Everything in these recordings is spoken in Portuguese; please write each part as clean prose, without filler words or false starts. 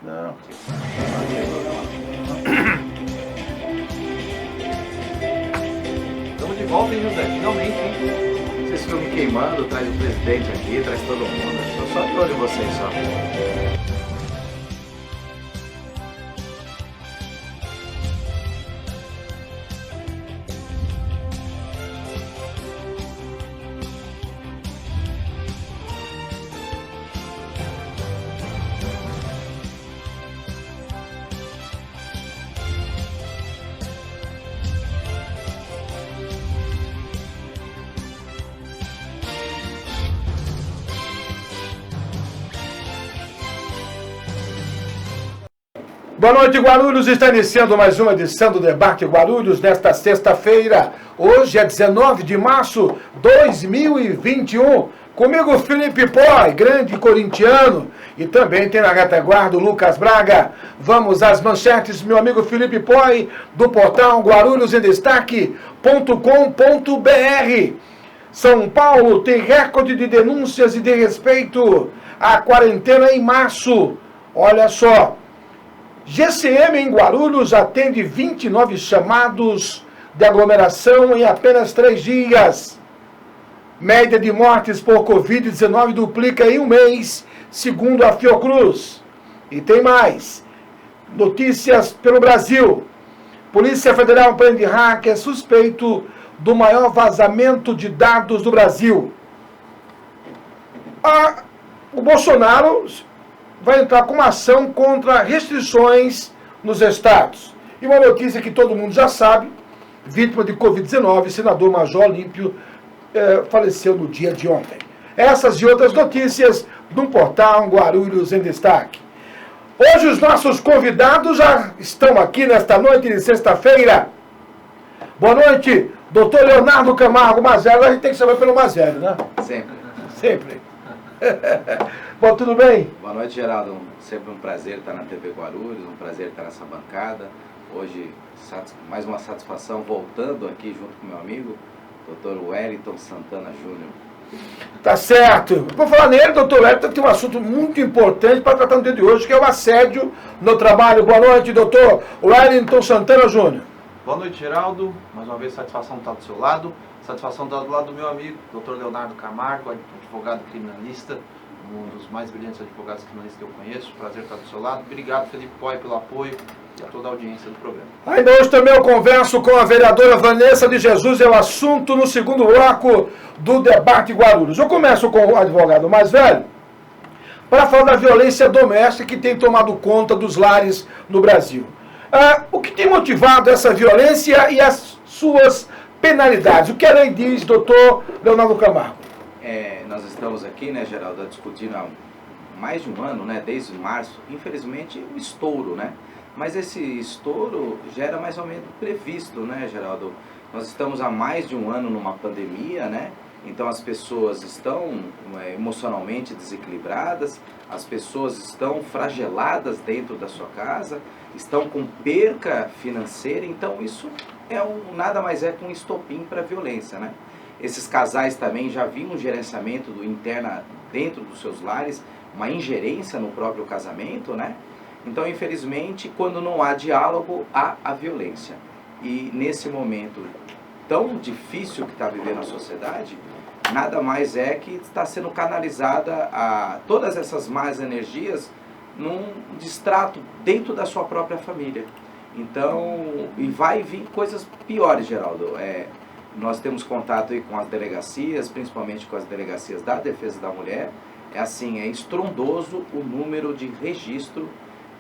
Não. Estamos de volta, hein, José? Finalmente, hein? Vocês ficam me queimando, traz o presidente aqui, traz todo mundo. Eu só de olho em vocês só. Boa noite, Guarulhos. Está iniciando mais uma edição do Debate Guarulhos nesta sexta-feira. Hoje é 19 de março de 2021. Comigo, Felipe Poi, grande corintiano. E também tem na retaguarda o Lucas Braga. Vamos às manchetes, meu amigo Felipe Poi, do portal guarulhosendestaque.com.br. São Paulo tem recorde de denúncias e de respeito à quarentena em março. Olha só. GCM em Guarulhos atende 29 chamados de aglomeração em apenas 3 dias. Média de mortes por Covid-19 duplica em um mês, segundo a Fiocruz. E tem mais. Notícias pelo Brasil. Polícia Federal prende hacker suspeito do maior vazamento de dados do Brasil. O Bolsonaro vai entrar com uma ação contra restrições nos estados. E uma notícia que todo mundo já sabe, vítima de Covid-19, senador Major Olímpio, faleceu no dia de ontem. Essas e outras notícias no portal Guarulhos em Destaque. Hoje os nossos convidados já estão aqui nesta noite de sexta-feira. Boa noite, doutor Leonardo Camargo Mazzelli. A gente tem que chamar pelo Mazzelli, né? Sempre. Sempre. Bom, tudo bem? Boa noite, Geraldo. Sempre um prazer estar na TV Guarulhos, um prazer estar nessa bancada. Hoje, mais uma satisfação voltando aqui junto com meu amigo, Dr. Wellington Santana Júnior. Tá certo. Por falar nele, doutor Wellington, tem um assunto muito importante para tratar no dia de hoje, que é o assédio no trabalho. Boa noite, doutor Wellington Santana Júnior. Boa noite, Geraldo. Mais uma vez, satisfação estar do seu lado. Satisfação estar do lado do meu amigo, Dr. Leonardo Camargo, advogado criminalista, um dos mais brilhantes advogados criminalistas que eu conheço. Prazer estar do seu lado. Obrigado, Felipe Poi, pelo apoio e a toda a audiência do programa. Ainda hoje também eu converso com a vereadora Vanessa de Jesus, é o assunto no segundo bloco do Debate Guarulhos. Eu começo com o advogado mais velho, para falar da violência doméstica que tem tomado conta dos lares no Brasil. O que tem motivado essa violência e as suas penalidades? O que a lei diz, doutor Leonardo Camargo? Nós estamos aqui, né, Geraldo, discutindo há mais de um ano, né, desde março, infelizmente, um estouro, né? Mas esse estouro já era mais ou menos previsto, né, Geraldo? Nós estamos há mais de um ano numa pandemia, né? Então as pessoas estão emocionalmente desequilibradas, as pessoas estão flageladas dentro da sua casa, estão com perca financeira, então isso nada mais é que um estopim para a violência, né? Esses casais também já viam um gerenciamento interno dentro dos seus lares, uma ingerência no próprio casamento, né? Então, infelizmente, quando não há diálogo, há a violência. E nesse momento tão difícil que está vivendo a sociedade, nada mais é que está sendo canalizada todas essas más energias num distrato dentro da sua própria família. Então, e vai vir coisas piores, Geraldo. Nós temos contato aí com as delegacias, principalmente com as delegacias da Defesa da Mulher. É estrondoso o número de registro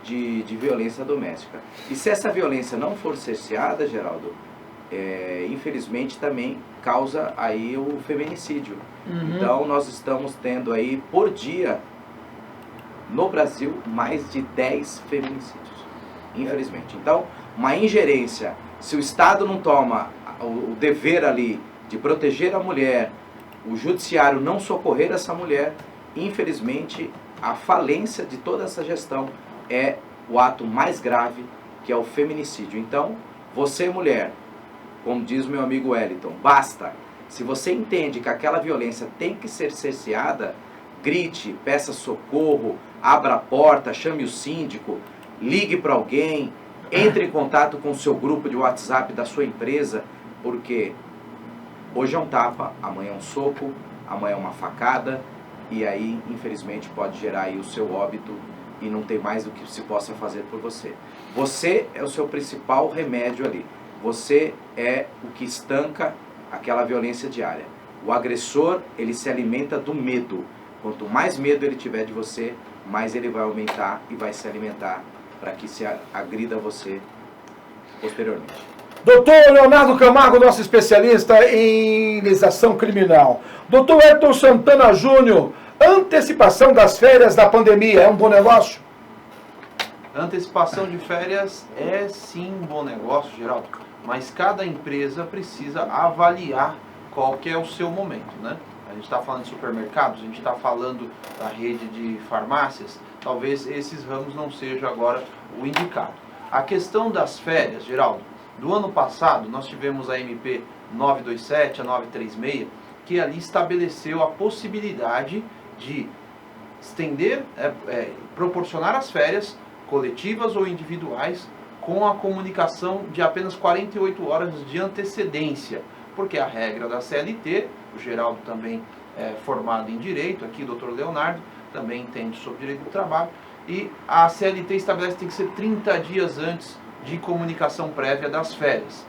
de violência doméstica. E se essa violência não for cerceada, Geraldo, infelizmente também causa aí o feminicídio. Uhum. Então nós estamos tendo aí por dia no Brasil mais de 10 feminicídios, infelizmente. Então, uma ingerência, se o Estado não toma o dever ali de proteger a mulher, o judiciário não socorrer essa mulher, infelizmente a falência de toda essa gestão é o ato mais grave, que é o feminicídio. Então, você mulher, como diz o meu amigo Wellington, basta. Se você entende que aquela violência tem que ser cerceada, grite, peça socorro, abra a porta, chame o síndico, ligue para alguém, entre em contato com o seu grupo de WhatsApp da sua empresa, porque hoje é um tapa, amanhã é um soco, amanhã é uma facada, e aí, infelizmente, pode gerar aí o seu óbito e não tem mais o que se possa fazer por você. Você é o seu principal remédio ali. Você é o que estanca aquela violência diária. O agressor, ele se alimenta do medo. Quanto mais medo ele tiver de você, mais ele vai aumentar e vai se alimentar para que se agrida você posteriormente. Doutor Leonardo Camargo, nosso especialista em legislação criminal. Doutor Ayrton Santana Júnior, antecipação das férias da pandemia é um bom negócio? Antecipação de férias é sim um bom negócio, Geraldo, mas cada empresa precisa avaliar qual que é o seu momento, né? A gente está falando de supermercados, a gente está falando da rede de farmácias, talvez esses ramos não sejam agora o indicado. A questão das férias, Geraldo, do ano passado nós tivemos a MP 927, a 936, que ali estabeleceu a possibilidade de estender, proporcionar as férias coletivas ou individuais com a comunicação de apenas 48 horas de antecedência, porque a regra da CLT, o Geraldo também é formado em Direito, aqui o doutor Leonardo também entende sobre Direito do Trabalho, e a CLT estabelece que tem que ser 30 dias antes de comunicação prévia das férias.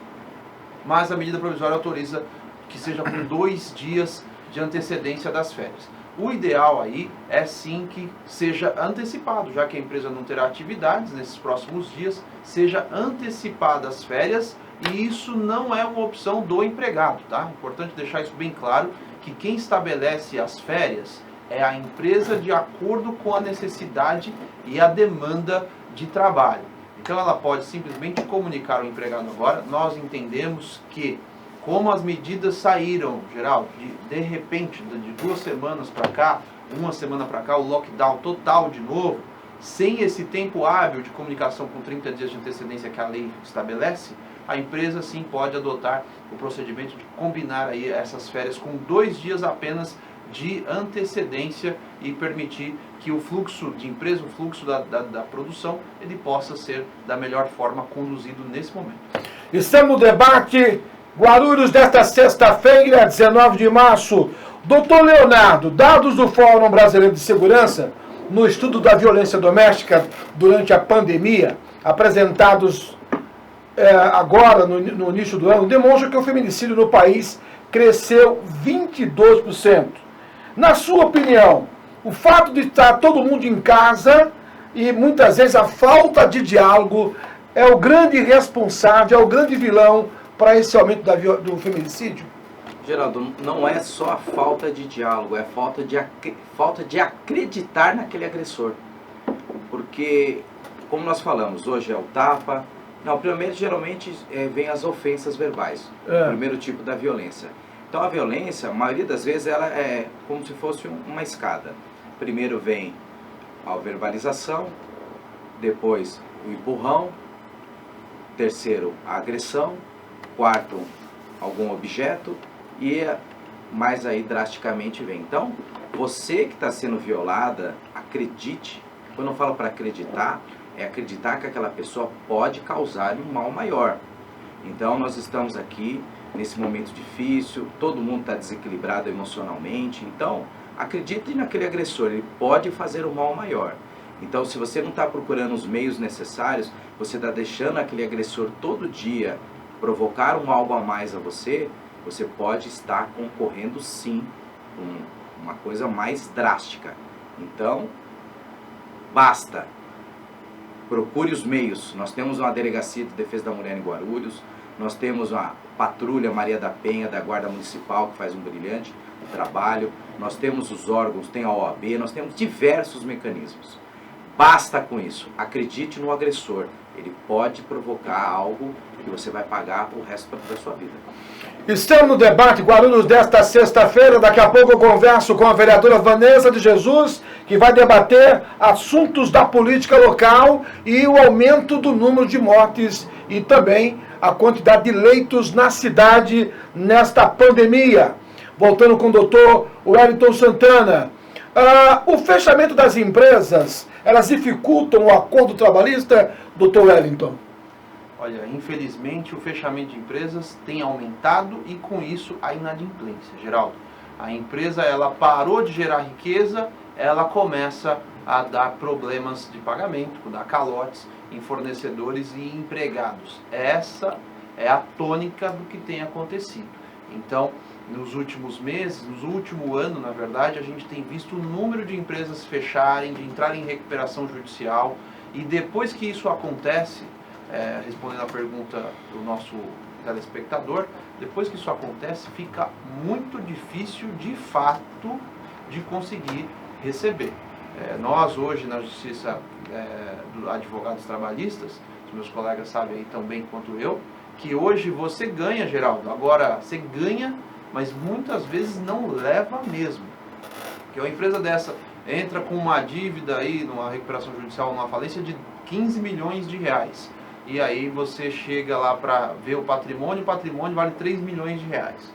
Mas a medida provisória autoriza que seja com 2 dias de antecedência das férias. O ideal aí é sim que seja antecipado, já que a empresa não terá atividades nesses próximos dias, seja antecipada as férias, e isso não é uma opção do empregado, tá? Importante deixar isso bem claro, que quem estabelece as férias é a empresa de acordo com a necessidade e a demanda de trabalho. Então ela pode simplesmente comunicar ao empregado agora. Nós entendemos que, como as medidas saíram, Geraldo, de repente, de 2 semanas para cá, 1 semana para cá, o lockdown total de novo, sem esse tempo hábil de comunicação com 30 dias de antecedência que a lei estabelece, a empresa sim pode adotar o procedimento de combinar aí essas férias com 2 dias apenas de antecedência e permitir que o fluxo de empresa, o fluxo da produção, ele possa ser da melhor forma conduzido nesse momento. Estamos no debate Guarulhos desta sexta-feira, 19 de março. Doutor Leonardo, dados do Fórum Brasileiro de Segurança, no estudo da violência doméstica durante a pandemia, apresentados agora no início do ano, demonstram que o feminicídio no país cresceu 22%. Na sua opinião, o fato de estar todo mundo em casa e muitas vezes a falta de diálogo é o grande responsável, é o grande vilão para esse aumento do feminicídio? Geraldo, não é só a falta de diálogo, é a falta de acreditar naquele agressor. Porque, como nós falamos, hoje é o tapa. Não, primeiro geralmente vem as ofensas verbais, o primeiro tipo da violência. Então a violência, a maioria das vezes, ela é como se fosse uma escada. Primeiro vem a verbalização, depois o empurrão, terceiro a agressão, quarto algum objeto e mais aí drasticamente vem. Então, você que está sendo violada, acredite. Quando eu falo para acreditar, é acreditar que aquela pessoa pode causar um mal maior. Então nós estamos aqui nesse momento difícil, todo mundo está desequilibrado emocionalmente, então acredite naquele agressor, ele pode fazer um mal maior. Então se você não está procurando os meios necessários, você está deixando aquele agressor todo dia provocar um algo a mais a você, você pode estar concorrendo sim com uma coisa mais drástica. Então, basta. Procure os meios. Nós temos uma delegacia de defesa da mulher em Guarulhos, nós temos uma patrulha Maria da Penha da Guarda Municipal que faz um brilhante trabalho, nós temos os órgãos, tem a OAB, nós temos diversos mecanismos. Basta com isso. Acredite no agressor. Ele pode provocar algo que você vai pagar o resto da sua vida. Estamos no debate Guarulhos desta sexta-feira. Daqui a pouco eu converso com a vereadora Vanessa de Jesus, que vai debater assuntos da política local e o aumento do número de mortes e também a quantidade de leitos na cidade nesta pandemia. Voltando com o doutor Ayrton Santana. O fechamento das empresas elas dificultam o acordo trabalhista, doutor Wellington? Olha, infelizmente o fechamento de empresas tem aumentado e com isso a inadimplência, Geraldo. A empresa, ela parou de gerar riqueza, ela começa a dar problemas de pagamento, dar calotes em fornecedores e empregados. Essa é a tônica do que tem acontecido. Então, nos últimos meses, no último ano, na verdade, a gente tem visto o número de empresas fecharem, de entrarem em recuperação judicial, e depois que isso acontece, respondendo à pergunta do nosso telespectador, depois que isso acontece, fica muito difícil, de fato, de conseguir receber. Nós, hoje, na Justiça dos Advogados Trabalhistas, os meus colegas sabem aí tão bem quanto eu, que hoje você ganha, Geraldo. Agora, você ganha, mas muitas vezes não leva mesmo. Porque uma empresa dessa entra com uma dívida aí, numa recuperação judicial, numa falência de 15 milhões de reais. E aí você chega lá para ver o patrimônio vale 3 milhões de reais.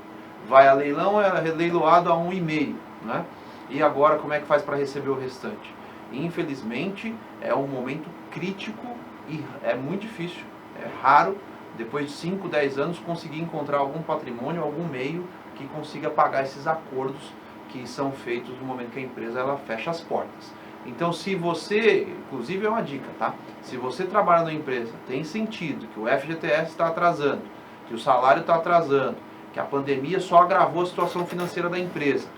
Vai a leilão, é leiloado a 1,5, né? E agora como é que faz para receber o restante? Infelizmente, é um momento crítico e é muito difícil, é raro, depois de 5, 10 anos, conseguir encontrar algum patrimônio, algum meio que consiga pagar esses acordos que são feitos no momento que a empresa ela fecha as portas. Então, se você, inclusive é uma dica, tá? Se você trabalha na empresa, tem sentido que o FGTS está atrasando, que o salário está atrasando, que a pandemia só agravou a situação financeira da empresa,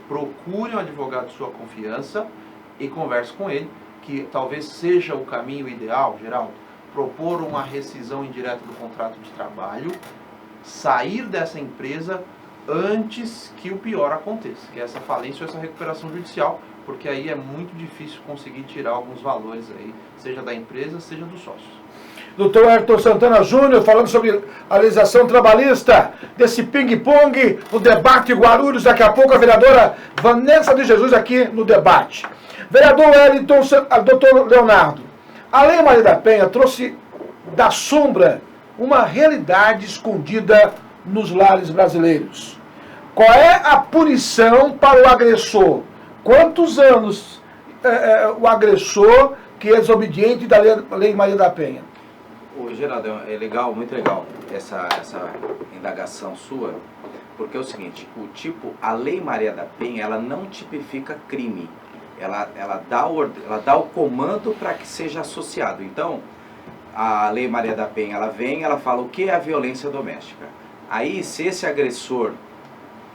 procure um advogado de sua confiança e converse com ele, que talvez seja o caminho ideal, Geraldo, propor uma rescisão indireta do contrato de trabalho, sair dessa empresa antes que o pior aconteça, que é essa falência ou essa recuperação judicial, porque aí é muito difícil conseguir tirar alguns valores aí, seja da empresa, seja dos sócios. Doutor Ayrton Santana Júnior, falando sobre a legislação trabalhista, desse ping-pong, no debate Guarulhos, daqui a pouco a vereadora Vanessa de Jesus aqui no debate. Vereador Wellington, doutor Leonardo, a Lei Maria da Penha trouxe da sombra uma realidade escondida nos lares brasileiros. Qual é a punição para o agressor? Quantos anos o agressor que é desobediente da Lei Maria da Penha? Ô, Geraldo, é legal, muito legal essa indagação sua, porque é o seguinte, a Lei Maria da Penha, ela não tipifica crime, ela dá o comando para que seja associado. Então, a Lei Maria da Penha, ela fala o que é a violência doméstica. Aí, se esse agressor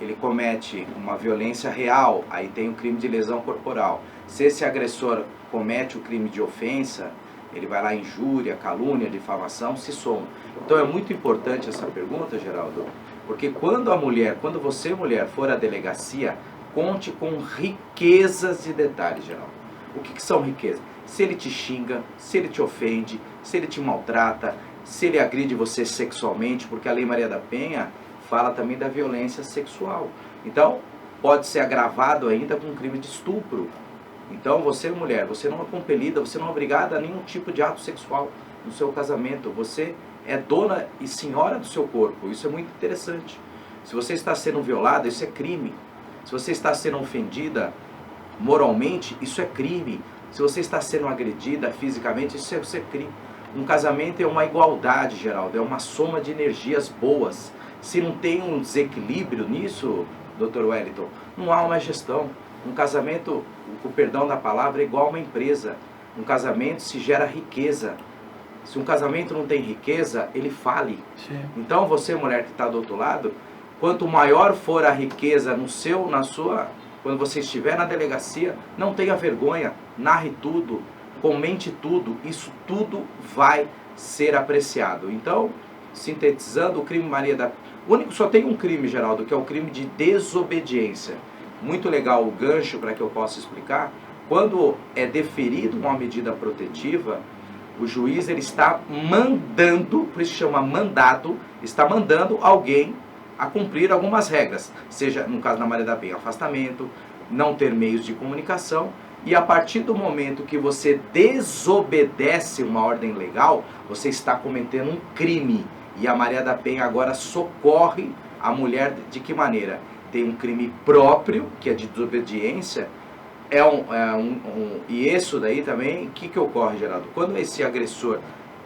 ele comete uma violência real, aí tem o crime de lesão corporal. Se esse agressor comete o crime de ofensa, ele vai lá injúria, calúnia, difamação, se soma. Então é muito importante essa pergunta, Geraldo, porque quando você, mulher, for à delegacia, conte com riquezas de detalhes, Geraldo. O que são riquezas? Se ele te xinga, se ele te ofende, se ele te maltrata, se ele agride você sexualmente, porque a Lei Maria da Penha fala também da violência sexual. Então, pode ser agravado ainda com um crime de estupro. Então, você, mulher, você não é compelida, você não é obrigada a nenhum tipo de ato sexual no seu casamento. Você é dona e senhora do seu corpo. Isso é muito interessante. Se você está sendo violada, isso é crime. Se você está sendo ofendida moralmente, isso é crime. Se você está sendo agredida fisicamente, isso é crime. Um casamento é uma igualdade, Geraldo, é uma soma de energias boas. Se não tem um desequilíbrio nisso, Dr. Wellington, não há uma gestão. Um casamento, com o perdão da palavra, é igual a uma empresa. Um casamento se gera riqueza. Se um casamento não tem riqueza, ele fale. Sim. Então você, mulher que está do outro lado, quanto maior for a riqueza quando você estiver na delegacia, não tenha vergonha, narre tudo, comente tudo, isso tudo vai ser apreciado. Então, sintetizando, o crime Maria da... Só tem um crime, Geraldo, que é o crime de desobediência. Muito legal o gancho para que eu possa explicar. Quando é deferido uma medida protetiva, o juiz ele está mandando, por isso chama mandado, está mandando alguém a cumprir algumas regras. Seja, no caso da Maria da Penha, afastamento, não ter meios de comunicação. E a partir do momento que você desobedece uma ordem legal, você está cometendo um crime. E a Maria da Penha agora socorre a mulher de que maneira? Tem um crime próprio, que é de desobediência, E isso daí também, o que ocorre, Geraldo? Quando esse agressor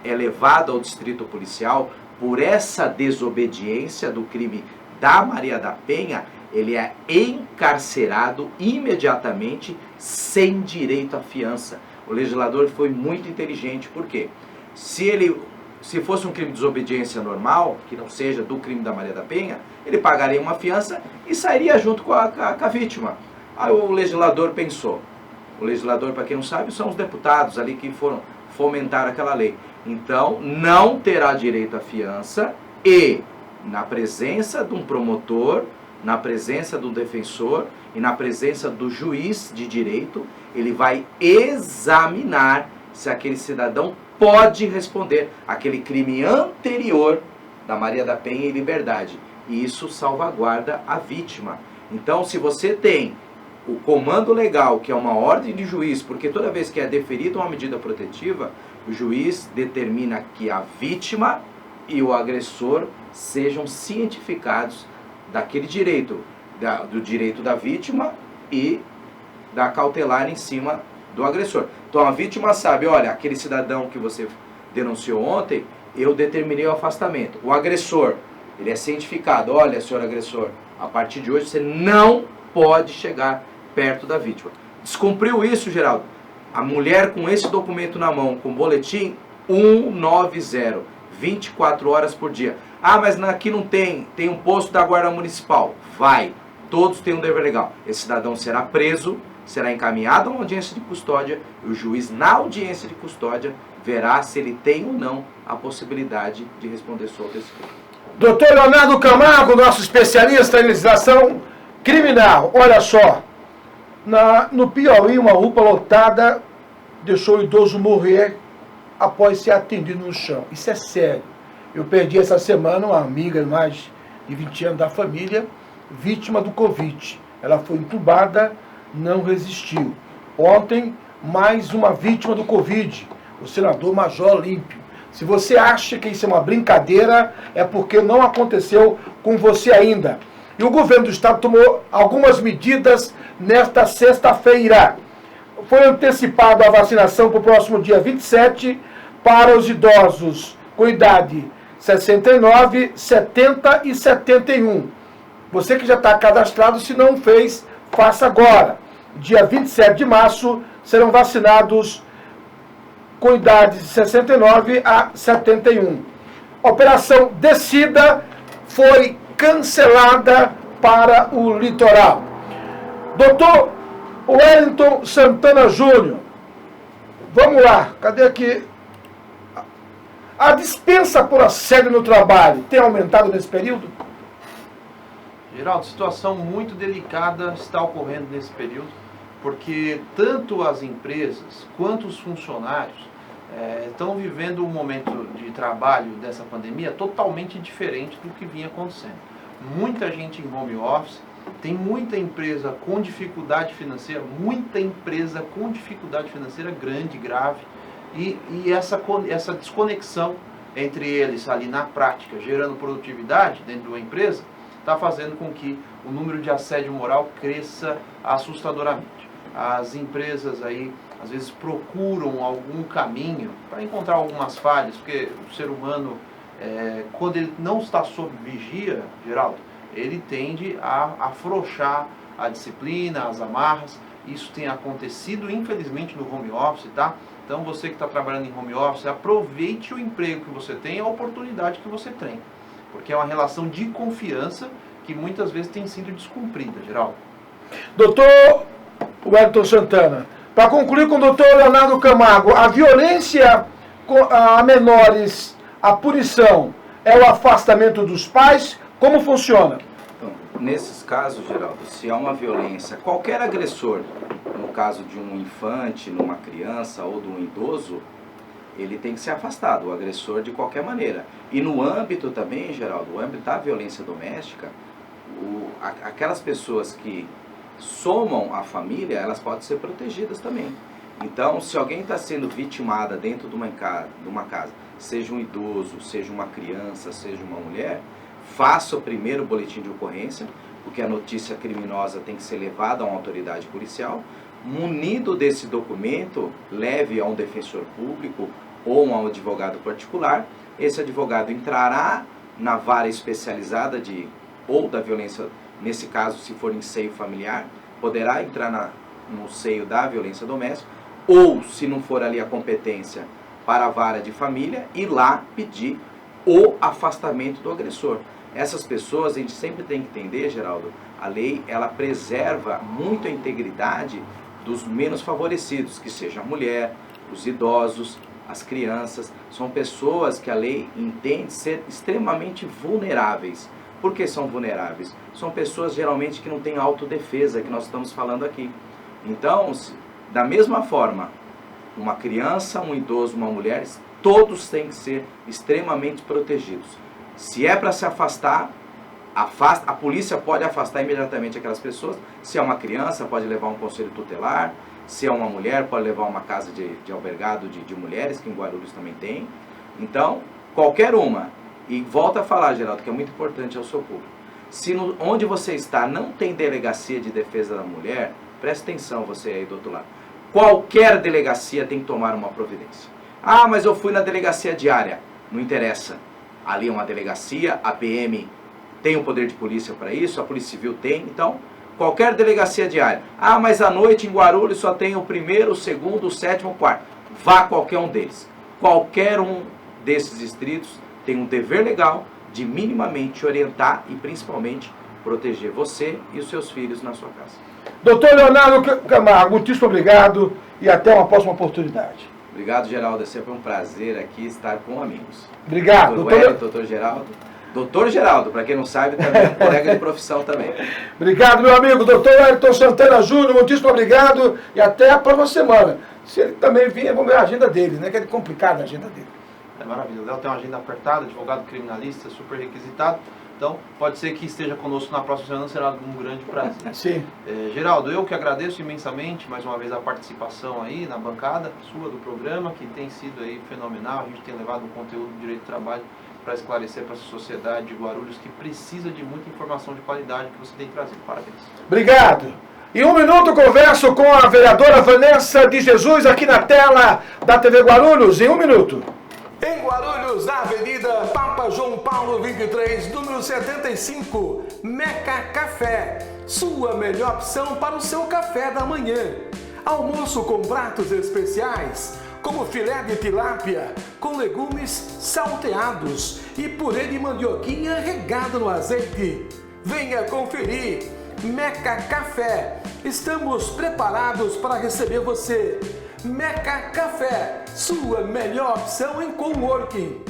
é levado ao distrito policial por essa desobediência do crime da Maria da Penha, ele é encarcerado imediatamente sem direito à fiança. O legislador foi muito inteligente, por quê? Se fosse um crime de desobediência normal, que não seja do crime da Maria da Penha, ele pagaria uma fiança e sairia junto com a vítima. Aí o legislador pensou. O legislador, para quem não sabe, são os deputados ali que foram fomentar aquela lei. Então, não terá direito à fiança e, na presença de um promotor, na presença do defensor e na presença do juiz de direito, ele vai examinar se aquele cidadão pode responder aquele crime anterior da Maria da Penha em liberdade. E isso salvaguarda a vítima. Então, se você tem o comando legal, que é uma ordem de juiz, porque toda vez que é deferida uma medida protetiva, o juiz determina que a vítima e o agressor sejam cientificados daquele direito, do direito da vítima e da cautelar em cima do agressor. Então a vítima sabe, olha, aquele cidadão que você denunciou ontem, eu determinei o afastamento. O agressor, ele é cientificado, olha, senhor agressor, a partir de hoje você não pode chegar perto da vítima. Descumpriu isso, Geraldo? A mulher com esse documento na mão, com boletim 190, 24 horas por dia. Ah, mas aqui não tem um posto da Guarda Municipal. Vai, todos têm um dever legal. Esse cidadão será preso, será encaminhado a uma audiência de custódia, e o juiz, na audiência de custódia, verá se ele tem ou não a possibilidade de responder solto esse crime. Doutor Leonardo Camargo, nosso especialista em legislação criminal. Olha só, no Piauí, uma UPA lotada deixou o idoso morrer após ser atendido no chão. Isso é sério. Eu perdi essa semana uma amiga de mais de 20 anos da família, vítima do Covid. Ela foi entubada, não resistiu. Ontem, mais uma vítima do Covid, o senador Major Olímpio. Se você acha que isso é uma brincadeira, é porque não aconteceu com você ainda. E o governo do estado tomou algumas medidas nesta sexta-feira. Foi antecipada a vacinação para o próximo dia 27 para os idosos com idade 69, 70 e 71. Você que já está cadastrado, se não fez, faça agora. Dia 27 de março serão vacinados com idade de 69 a 71. Operação Descida foi cancelada para o litoral. Doutor Wellington Santana Júnior, vamos lá, cadê aqui? A dispensa por assédio no trabalho tem aumentado nesse período? Geraldo, situação muito delicada está ocorrendo nesse período, porque tanto as empresas quanto os funcionários estão vivendo um momento de trabalho dessa pandemia totalmente diferente do que vinha acontecendo. Muita gente em home office, tem muita empresa com dificuldade financeira, grande, grave, e essa desconexão entre eles ali na prática, gerando produtividade dentro de uma empresa, está fazendo com que o número de assédio moral cresça assustadoramente. As empresas aí, às vezes, procuram algum caminho para encontrar algumas falhas, porque o ser humano, quando ele não está sob vigia, Geraldo, ele tende a afrouxar a disciplina, as amarras. Isso tem acontecido, infelizmente, no home office, tá? Então, você que está trabalhando em home office, aproveite o emprego que você tem, a oportunidade que você tem. Porque é uma relação de confiança que muitas vezes tem sido descumprida, Geraldo. Doutor Wellington Santana, para concluir com o doutor Leonardo Camargo, a violência a menores, a punição é o afastamento dos pais? Como funciona? Então, nesses casos, Geraldo, se há uma violência, qualquer agressor, no caso de um infante, numa criança ou de um idoso, ele tem que ser afastado, o agressor, de qualquer maneira. E no âmbito também, Geraldo, o âmbito da violência doméstica, aquelas pessoas que somam a família, elas podem ser protegidas também. Então, se alguém está sendo vitimada dentro de uma casa, seja um idoso, seja uma criança, seja uma mulher, faça o primeiro boletim de ocorrência, porque a notícia criminosa tem que ser levada a uma autoridade policial, munido desse documento, leve a um defensor público ou a um advogado particular. Esse advogado entrará na vara especializada ou da violência, nesse caso, se for em seio familiar, poderá entrar no seio da violência doméstica, ou, se não for ali a competência, para a vara de família, ir lá pedir o afastamento do agressor. Essas pessoas, a gente sempre tem que entender, Geraldo, a lei, ela preserva muito a integridade dos menos favorecidos, que seja a mulher, os idosos, as crianças. São pessoas que a lei entende ser extremamente vulneráveis. Por que são vulneráveis? São pessoas geralmente que não têm autodefesa, que nós estamos falando aqui. Então, da mesma forma, uma criança, um idoso, uma mulher, todos têm que ser extremamente protegidos. Se é para se afastar, a polícia pode afastar imediatamente aquelas pessoas. Se é uma criança, pode levar um conselho tutelar. Se é uma mulher, pode levar uma casa de albergado de mulheres, que em Guarulhos também tem. Então, qualquer uma. E volta a falar, Geraldo, que é muito importante ao seu público. Se onde você está não tem delegacia de defesa da mulher, preste atenção você aí do outro lado. Qualquer delegacia tem que tomar uma providência. Ah, mas eu fui na delegacia diária. Não interessa. Ali é uma delegacia, a PM tem o poder de polícia para isso, a Polícia Civil tem. Então, qualquer delegacia diária. Ah, mas à noite em Guarulhos só tem o primeiro, o segundo, o sétimo, o quarto. Vá a qualquer um deles. Qualquer um desses distritos tem um dever legal de minimamente orientar e principalmente proteger você e os seus filhos na sua casa. Doutor Leonardo Camargo, muitíssimo obrigado e até uma próxima oportunidade. Obrigado, Geraldo. É sempre um prazer aqui estar com amigos. Obrigado. Doutor Geraldo. Doutor Geraldo, para quem não sabe, também é um colega de profissão também. Obrigado, meu amigo. Doutor Ayrton Santana Júnior, muitíssimo obrigado e até a próxima semana. Se ele também vier, vamos ver a agenda dele, né? Que é complicada a agenda dele. É maravilha. O Léo tem uma agenda apertada, advogado criminalista, super requisitado. Então, pode ser que esteja conosco na próxima semana, será um grande prazer. Sim. Geraldo, eu que agradeço imensamente, mais uma vez, a participação aí na bancada sua do programa, que tem sido aí fenomenal. A gente tem levado um conteúdo do direito do trabalho para esclarecer para essa sociedade de Guarulhos, que precisa de muita informação de qualidade que você tem trazido. Parabéns. Obrigado. Em um minuto, converso com a vereadora Vanessa de Jesus, aqui na tela da TV Guarulhos. Em um minuto. Em Guarulhos, na Avenida Papa João Paulo 23, número 75, Meca Café. Sua melhor opção para o seu café da manhã. Almoço com pratos especiais, como filé de tilápia, com legumes salteados e purê de mandioquinha regado no azeite. Venha conferir. Meca Café. Estamos preparados para receber você. Meca Café, sua melhor opção em coworking.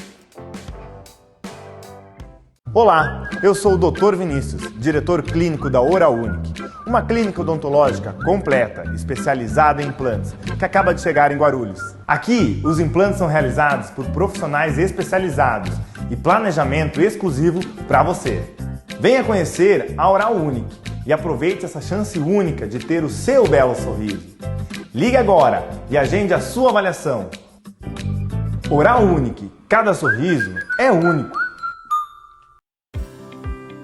Olá, eu sou o Dr. Vinícius, diretor clínico da Oraunic, uma clínica odontológica completa, especializada em implantes, que acaba de chegar em Guarulhos. Aqui, os implantes são realizados por profissionais especializados e planejamento exclusivo para você. Venha conhecer a Oraunic e aproveite essa chance única de ter o seu belo sorriso. Ligue agora e agende a sua avaliação. Oraunic, cada sorriso é único.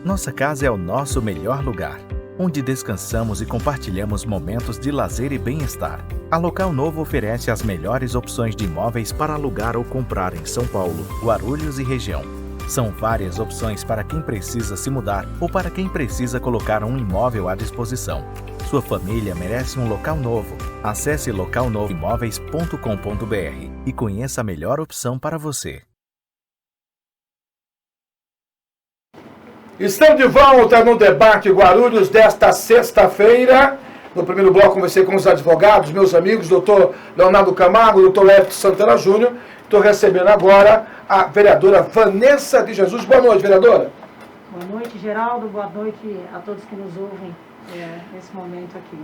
Nossa casa é o nosso melhor lugar, onde descansamos e compartilhamos momentos de lazer e bem-estar. A Local Novo oferece as melhores opções de imóveis para alugar ou comprar em São Paulo, Guarulhos e região. São várias opções para quem precisa se mudar ou para quem precisa colocar um imóvel à disposição. Sua família merece um local novo. Acesse localnovoimóveis.com.br e conheça a melhor opção para você. Estamos de volta no debate Guarulhos desta sexta-feira. No primeiro bloco conversei com os advogados, meus amigos, doutor Leonardo Camargo, doutor Ayrton Santana Júnior. Estou recebendo agora a vereadora Vanessa de Jesus. Boa noite, vereadora. Boa noite, Geraldo. Boa noite a todos que nos ouvem nesse momento aqui.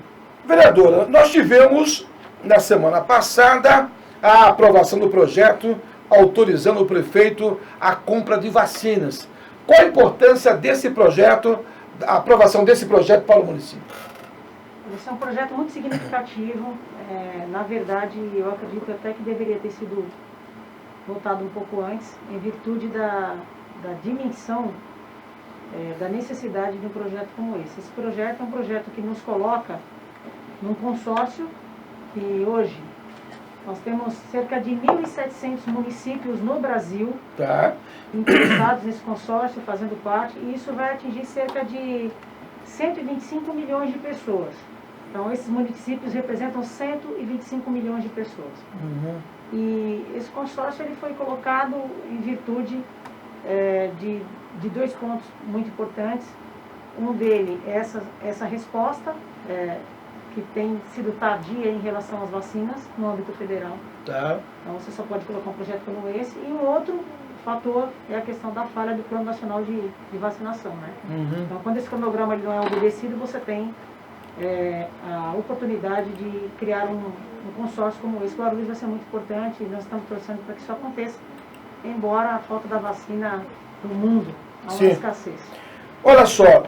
Vereadora, nós tivemos na semana passada a aprovação do projeto autorizando o prefeito a compra de vacinas. Qual a importância desse projeto, a aprovação desse projeto para o município? Esse é um projeto muito significativo. Na verdade, eu acredito até que deveria ter sido votado um pouco antes, em virtude da dimensão, da necessidade de um projeto como esse. Esse projeto é um projeto que nos coloca num consórcio que hoje nós temos cerca de 1.700 municípios no Brasil interessados nesse consórcio, fazendo parte, e isso vai atingir cerca de 125 milhões de pessoas. Então, esses municípios representam 125 milhões de pessoas. E esse consórcio ele foi colocado em virtude de 2 pontos muito importantes. Um dele é essa resposta, que tem sido tardia em relação às vacinas no âmbito federal. Então, você só pode colocar um projeto como esse. E um outro fator é a questão da falha do Plano Nacional de Vacinação, né? Então, quando esse cronograma ele não é obedecido, você tem a oportunidade de criar um consórcio como esse. O Guarulhos vai ser muito importante e nós estamos torcendo para que isso aconteça, embora a falta da vacina no mundo há uma escassez. Olha só,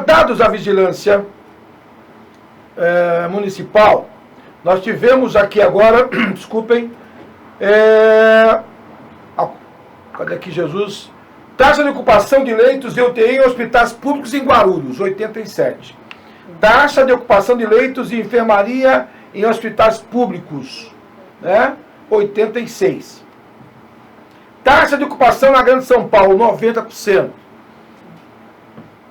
dados da vigilância municipal, nós tivemos aqui agora, desculpem, cadê aqui Jesus? Taxa de ocupação de leitos de UTI em hospitais públicos em Guarulhos, 87. Taxa de ocupação de leitos de enfermaria em hospitais públicos, né? 86. Taxa de ocupação na Grande São Paulo, 90%.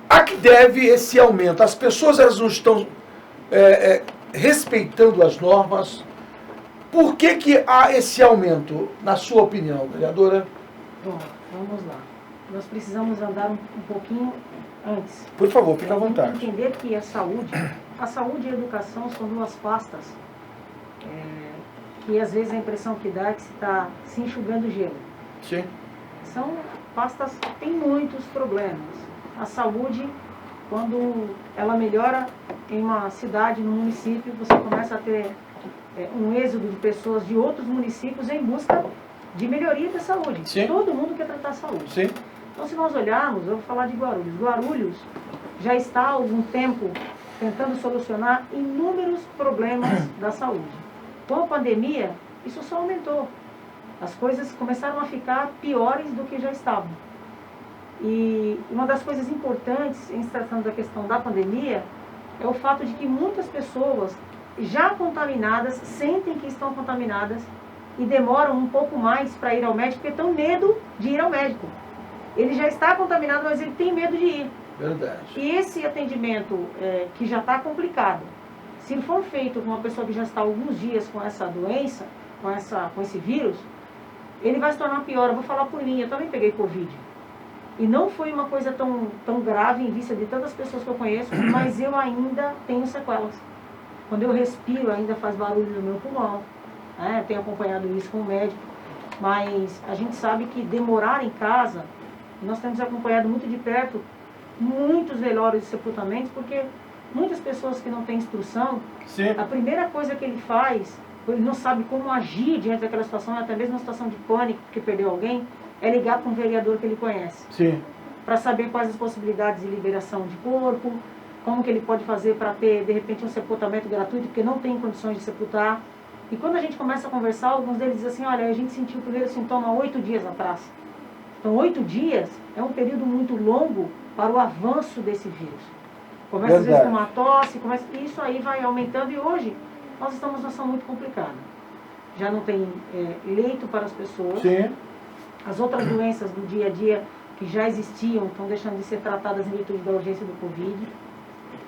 A que deve esse aumento? As pessoas elas não estão respeitando as normas. Por que há esse aumento, na sua opinião, vereadora? Bom, vamos lá. Nós precisamos andar um pouquinho antes. Por favor, fique à vontade. Entender que a saúde e a educação são 2 pastas que às vezes a impressão que dá é que se está se enxugando gelo. Sim. São pastas que têm muitos problemas. A saúde, quando ela melhora em uma cidade, num município, você começa a ter um êxodo de pessoas de outros municípios em busca de melhoria da saúde. Sim. Todo mundo quer tratar a saúde. Sim. Então, se nós olharmos, eu vou falar de Guarulhos. Guarulhos já está há algum tempo tentando solucionar inúmeros problemas da saúde. Com a pandemia, isso só aumentou. As coisas começaram a ficar piores do que já estavam. E uma das coisas importantes em se tratando da questão da pandemia é o fato de que muitas pessoas já contaminadas sentem que estão contaminadas e demoram um pouco mais para ir ao médico porque estão medo de ir ao médico. Ele já está contaminado, mas ele tem medo de ir. Verdade. E esse atendimento que já está complicado, se for feito com uma pessoa que já está há alguns dias com essa doença, com esse vírus, ele vai se tornar pior. Eu vou falar por mim, eu também peguei Covid. E não foi uma coisa tão grave em vista de tantas pessoas que eu conheço, mas eu ainda tenho sequelas. Quando eu respiro, ainda faz barulho no meu pulmão. Né? Tenho acompanhado isso com o médico. Mas a gente sabe que demorar em casa, nós temos acompanhado muito de perto muitos velórios e sepultamentos, porque muitas pessoas que não têm instrução, Sim. A primeira coisa que ele faz, ele não sabe como agir diante daquela situação, até mesmo uma situação de pânico, porque perdeu alguém, é ligar para um vereador que ele conhece. Sim. Para saber quais as possibilidades de liberação de corpo, como que ele pode fazer para ter, de repente, um sepultamento gratuito, porque não tem condições de sepultar. E quando a gente começa a conversar, alguns deles dizem assim, olha, a gente sentiu o primeiro sintoma 8 dias atrás. Então, 8 dias é um período muito longo para o avanço desse vírus. Começa às vezes com uma tosse, e isso aí vai aumentando, e hoje nós estamos numa situação muito complicada. Já não tem leito para as pessoas. Sim. As outras doenças do dia a dia que já existiam estão deixando de ser tratadas em virtude da urgência do Covid.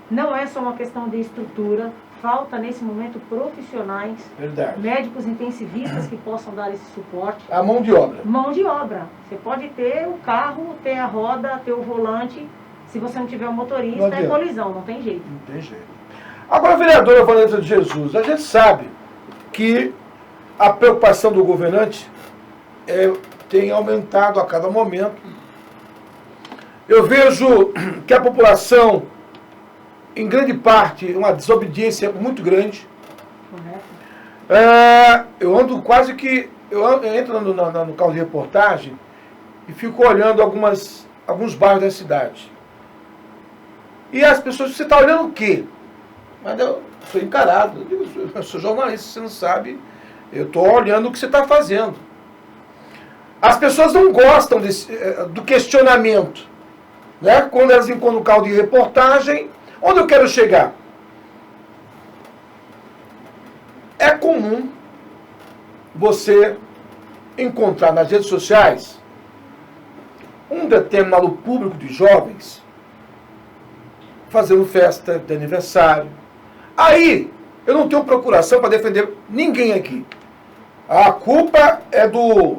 Não é só uma questão de estrutura, falta nesse momento profissionais, Verdade. médicos intensivistas que possam dar esse suporte. A mão de obra. Mão de obra. Você pode ter o carro, ter a roda, ter o volante, se você não tiver o motorista, é colisão, não tem jeito. Não tem jeito. Agora, vereadora Vanessa de Jesus, a gente sabe que a preocupação do governante tem aumentado a cada momento. Eu vejo que a população, em grande parte, uma desobediência muito grande. Correto. Eu ando quase que... Eu entro no carro de reportagem e fico olhando alguns bairros da cidade. E as pessoas, você está olhando o quê? Mas eu sou encarado. Eu digo, eu sou jornalista, você não sabe. Eu estou olhando o que você está fazendo. As pessoas não gostam do questionamento. Né? Quando elas encontram um carro de reportagem, onde eu quero chegar? É comum você encontrar nas redes sociais um determinado público de jovens fazendo festa de aniversário. Aí, eu não tenho procuração para defender ninguém aqui. A culpa é do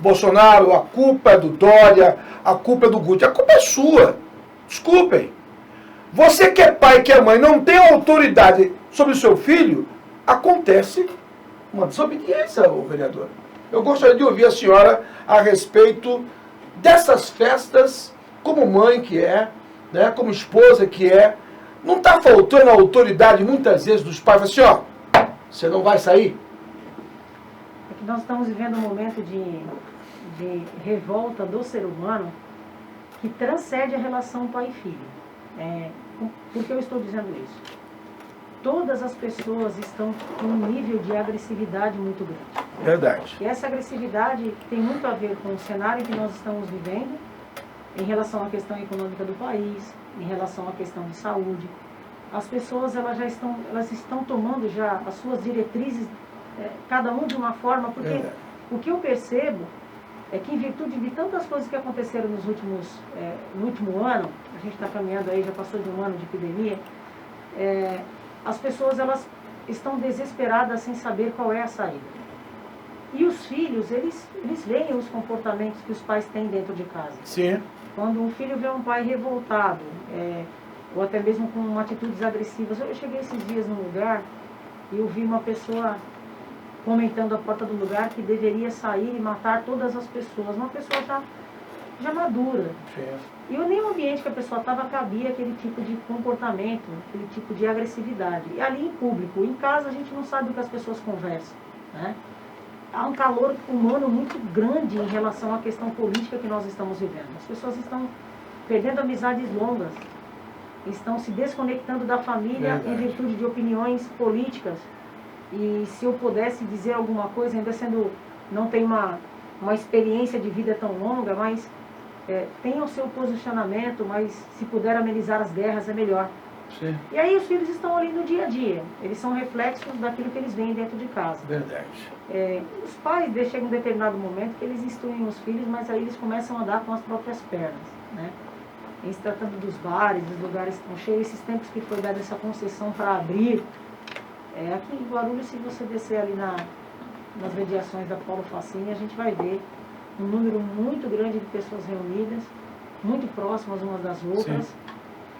Bolsonaro, a culpa é do Dória, a culpa é do Guti. A culpa é sua. Desculpem. Você que é pai, que é mãe, não tem autoridade sobre o seu filho, acontece uma desobediência, vereador. Eu gostaria de ouvir a senhora a respeito dessas festas, como mãe que é, né, como esposa que é. Não está faltando a autoridade, muitas vezes, dos pais, assim, ó, você não vai sair? É que nós estamos vivendo um momento de revolta do ser humano que transcende a relação pai e filho. Por que eu estou dizendo isso? Todas as pessoas estão com um nível de agressividade muito grande. Verdade. E essa agressividade tem muito a ver com o cenário que nós estamos vivendo em relação à questão econômica do país, em relação à questão de saúde. As pessoas elas estão tomando já as suas diretrizes, cada um de uma forma, porque o que eu percebo é que, em virtude de tantas coisas que aconteceram no último ano, a gente está caminhando aí, já passou de um ano de epidemia, as pessoas elas estão desesperadas sem saber qual é a saída. E os filhos, eles veem os comportamentos que os pais têm dentro de casa. Sim. Quando um filho vê um pai revoltado, ou até mesmo com atitudes agressivas. Eu cheguei esses dias num lugar e eu vi uma pessoa comentando à porta do lugar que deveria sair e matar todas as pessoas. Uma pessoa já madura. Sim. E nem o ambiente que a pessoa estava cabia aquele tipo de comportamento, aquele tipo de agressividade. E ali em público, em casa a gente não sabe o que as pessoas conversam, né? Há um calor humano muito grande em relação à questão política que nós estamos vivendo. As pessoas estão perdendo amizades longas, estão se desconectando da família em virtude de opiniões políticas. E se eu pudesse dizer alguma coisa, ainda não tem uma experiência de vida tão longa, mas tenha o seu posicionamento, mas se puder amenizar as guerras é melhor. Sim. E aí os filhos estão ali no dia a dia, eles são reflexos daquilo que eles veem dentro de casa. Verdade. Os pais chegam um determinado momento que eles instruem os filhos, mas aí eles começam a andar com as próprias pernas, né? Em se tratando dos bares, dos lugares que estão cheios, esses tempos que foi dada essa concessão para abrir. Aqui em Guarulhos, se você descer ali nas mediações da Paulo Facini, a gente vai ver um número muito grande de pessoas reunidas, muito próximas umas das outras.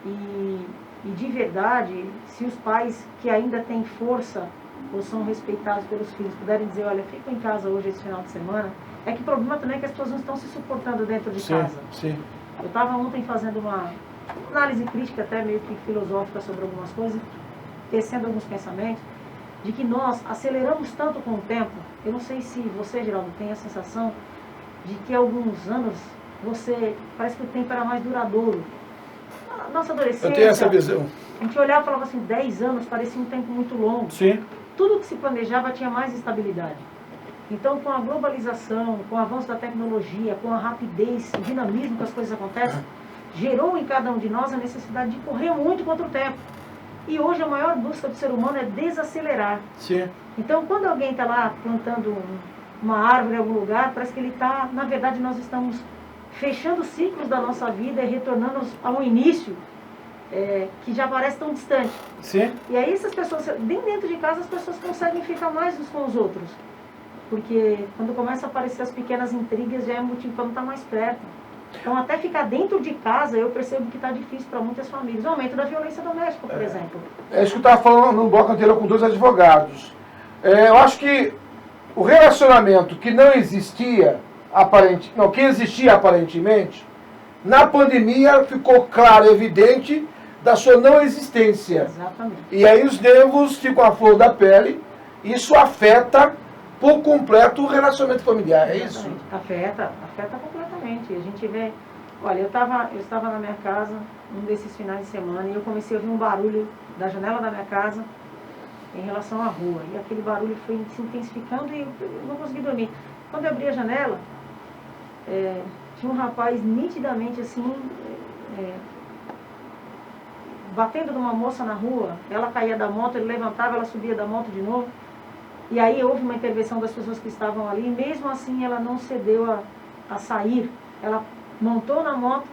E de verdade, se os pais que ainda têm força ou são respeitados pelos filhos puderem dizer, olha, fico em casa hoje esse final de semana, é que o problema também é que as pessoas não estão se suportando dentro de casa. Sim. Eu estava ontem fazendo uma análise crítica, até meio que filosófica, sobre algumas coisas, tecendo alguns pensamentos, de que nós aceleramos tanto com o tempo. Eu não sei se você, Geraldo, tem a sensação de que há alguns anos parece que o tempo era mais duradouro. A nossa adolescência, eu tenho essa visão. A gente olhava e falava assim, 10 anos parecia um tempo muito longo. Sim. Tudo que se planejava tinha mais estabilidade. Então, com a globalização, com o avanço da tecnologia, com a rapidez e dinamismo que as coisas acontecem, gerou em cada um de nós a necessidade de correr muito contra o tempo. E hoje a maior busca do ser humano é desacelerar. Sim. Então, quando alguém está lá plantando uma árvore em algum lugar, parece que ele está, na verdade, nós estamos fechando ciclos da nossa vida e retornando a um início que já parece tão distante. Sim. E aí essas pessoas, bem dentro de casa, as pessoas conseguem ficar mais uns com os outros. Porque quando começa a aparecer as pequenas intrigas, já é motivo para não estar mais perto. Então, até ficar dentro de casa, eu percebo que está difícil para muitas famílias. O aumento da violência doméstica, por exemplo. É isso que eu estava falando no bloco anterior com 2 advogados. Eu acho que o relacionamento que não existia, que existia aparentemente, na pandemia ficou claro, evidente, da sua não existência. Exatamente. E aí os nervos ficam à flor da pele, isso afeta por completo o relacionamento familiar, é isso? Afeta completamente. A gente vê, olha, eu estava na minha casa um desses finais de semana e eu comecei a ouvir um barulho da janela da minha casa em relação à rua. E aquele barulho foi se intensificando e eu não consegui dormir. Quando eu abri a janela, tinha um rapaz nitidamente assim, batendo numa moça na rua. Ela caía da moto, ele levantava, ela subia da moto de novo. E aí houve uma intervenção das pessoas que estavam ali, e mesmo assim ela não cedeu a sair. Ela montou na moto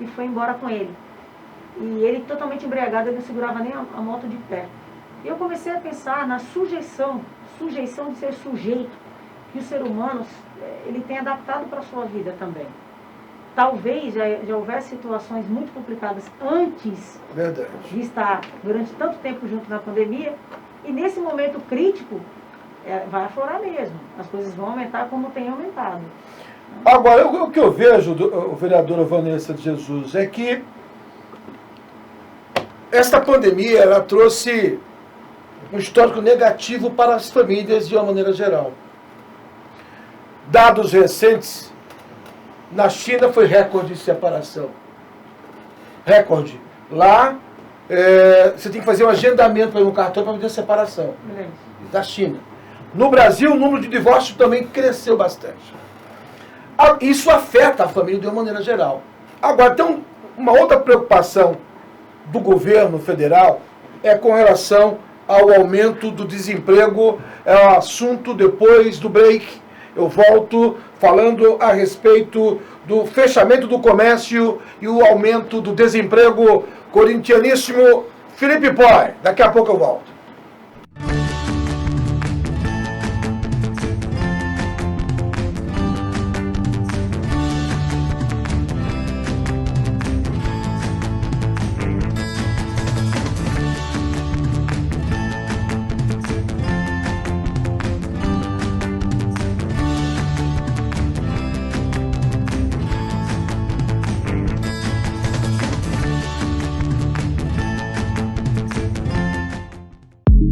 e foi embora com ele. E ele totalmente embriagado, ele não segurava nem a moto de pé. E eu comecei a pensar na sujeição de ser sujeito, que o ser humano ele tem adaptado para a sua vida também. Talvez já houvesse situações muito complicadas antes de estar durante tanto tempo junto na pandemia, e nesse momento crítico vai aflorar mesmo. As coisas vão aumentar como tem aumentado. Agora, o que eu vejo, vereadora Vanessa de Jesus, é que esta pandemia ela trouxe um histórico negativo para as famílias de uma maneira geral. Dados recentes, na China foi recorde de separação. Recorde. Lá, você tem que fazer um agendamento para ir no cartão para fazer a separação. Da China. No Brasil, o número de divórcios também cresceu bastante. Isso afeta a família de uma maneira geral. Agora, tem uma outra preocupação do governo federal, é com relação ao aumento do desemprego. É o assunto depois do break. Eu volto falando a respeito do fechamento do comércio e o aumento do desemprego. Corintianíssimo Felipe Poi. Daqui a pouco eu volto.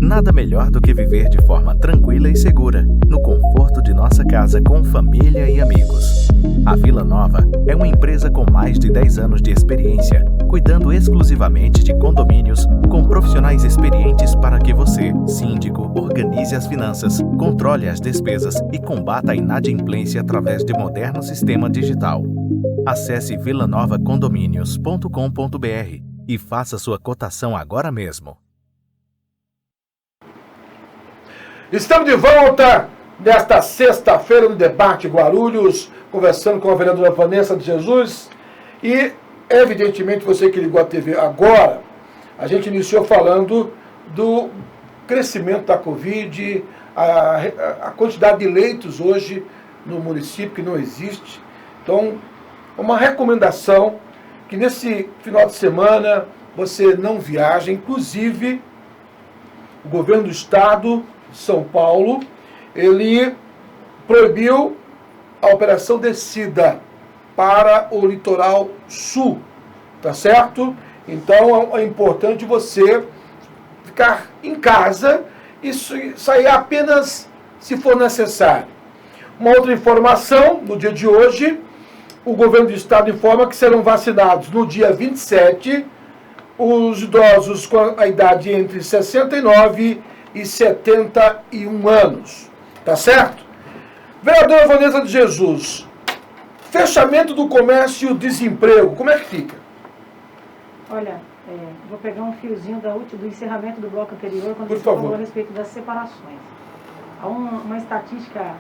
Nada melhor do que viver de forma tranquila e segura, no conforto de nossa casa com família e amigos. A Vila Nova é uma empresa com mais de 10 anos de experiência, cuidando exclusivamente de condomínios, com profissionais experientes para que você, síndico, organize as finanças, controle as despesas e combata a inadimplência através de moderno sistema digital. Acesse vilanovacondomínios.com.br e faça sua cotação agora mesmo. Estamos de volta nesta sexta-feira no Debate Guarulhos, conversando com a vereadora Vanessa de Jesus. E, evidentemente, você que ligou a TV agora, a gente iniciou falando do crescimento da Covid, a quantidade de leitos hoje no município que não existe. Então, uma recomendação que nesse final de semana você não viaje. Inclusive, o governo do estado São Paulo, ele proibiu a operação descida para o litoral sul, tá certo? Então é importante você ficar em casa e sair apenas se for necessário. Uma outra informação, no dia de hoje, o governo do estado informa que serão vacinados no dia 27 os idosos com a idade entre 69 e 71 anos, tá certo? Vereadora Vanessa de Jesus, fechamento do comércio e o desemprego, como é que fica? Olha, vou pegar um fiozinho do encerramento do bloco anterior, quando você falou a respeito das separações. Há uma estatística,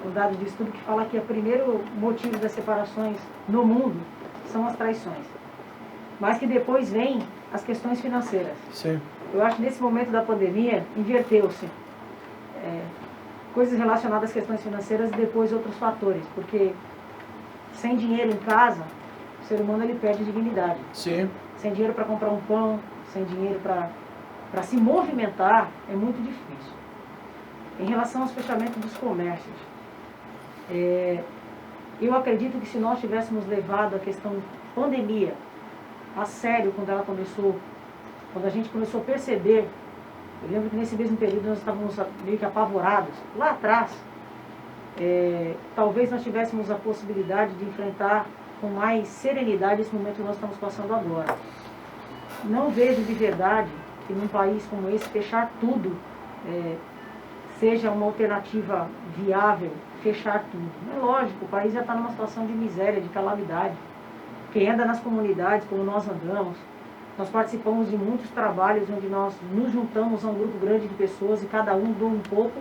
um dado de estudo que fala que o primeiro motivo das separações no mundo são as traições, mas que depois vem as questões financeiras. Sim. Eu acho que nesse momento da pandemia, inverteu-se coisas relacionadas às questões financeiras e depois outros fatores, porque sem dinheiro em casa, o ser humano ele perde dignidade. Sim. Sem dinheiro para comprar um pão, sem dinheiro para se movimentar, é muito difícil. Em relação aos fechamentos dos comércios, eu acredito que se nós tivéssemos levado a questão pandemia a sério quando a gente começou a perceber, eu lembro que nesse mesmo período nós estávamos meio que apavorados. Lá atrás, talvez nós tivéssemos a possibilidade de enfrentar com mais serenidade esse momento que nós estamos passando agora. Não vejo de verdade que num país como esse fechar tudo seja uma alternativa viável, fechar tudo. É lógico, o país já está numa situação de miséria, de calamidade. Quem anda nas comunidades, como nós andamos, Nós participamos de muitos trabalhos onde nós nos juntamos a um grupo grande de pessoas e cada um doa um pouco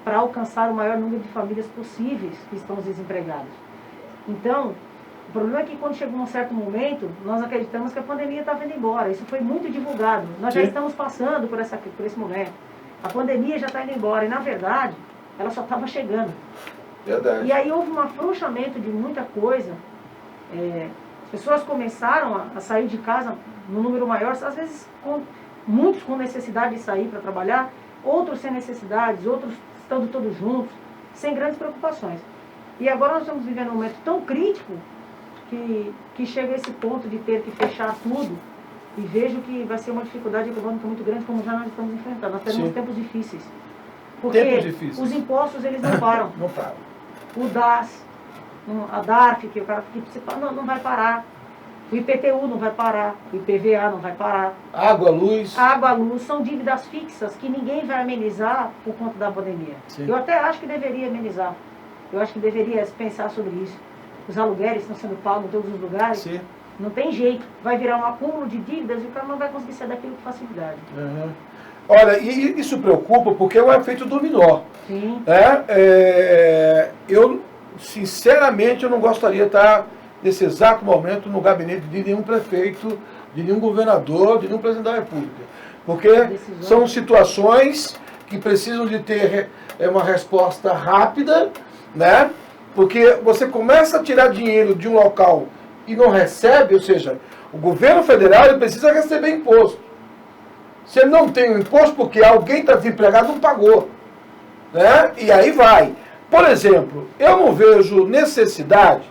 para alcançar o maior número de famílias possíveis que estão desempregadas. Então, o problema é que quando chegou um certo momento, nós acreditamos que a pandemia estava indo embora. Isso foi muito divulgado. Nós já estamos passando por esse momento. A pandemia já está indo embora e, na verdade, ela só estava chegando. Verdade. E aí houve um afrouxamento de muita coisa. As pessoas começaram a sair de casa num número maior, às vezes muitos com necessidade de sair para trabalhar, outros sem necessidades, outros estando todos juntos, sem grandes preocupações. E agora nós estamos vivendo um momento tão crítico que chega a esse ponto de ter que fechar tudo e vejo que vai ser uma dificuldade econômica muito grande, como já nós estamos enfrentando. Nós teremos tempos difíceis. Porque os impostos, eles não param. Não param. O DAS, a DARF, que o cara não vai parar. O IPTU não vai parar. O IPVA não vai parar. Água, luz. São dívidas fixas que ninguém vai amenizar por conta da pandemia. Sim. Eu até acho que deveria amenizar. Eu acho que deveria pensar sobre isso. Os aluguéis estão sendo pagos em todos os lugares. Sim. Não tem jeito. Vai virar um acúmulo de dívidas e o cara não vai conseguir sair daquilo com facilidade. Uhum. Olha, e isso preocupa porque é um efeito dominó. Sim. Eu, sinceramente, eu não gostaria de estar, nesse exato momento, no gabinete de nenhum prefeito, de nenhum governador, de nenhum presidente da República. Porque são situações que precisam de ter uma resposta rápida, né? Porque você começa a tirar dinheiro de um local e não recebe, ou seja, o governo federal ele precisa receber imposto. Se ele não tem o imposto, porque alguém está desempregado, não pagou. Né? E aí vai. Por exemplo, eu não vejo necessidade,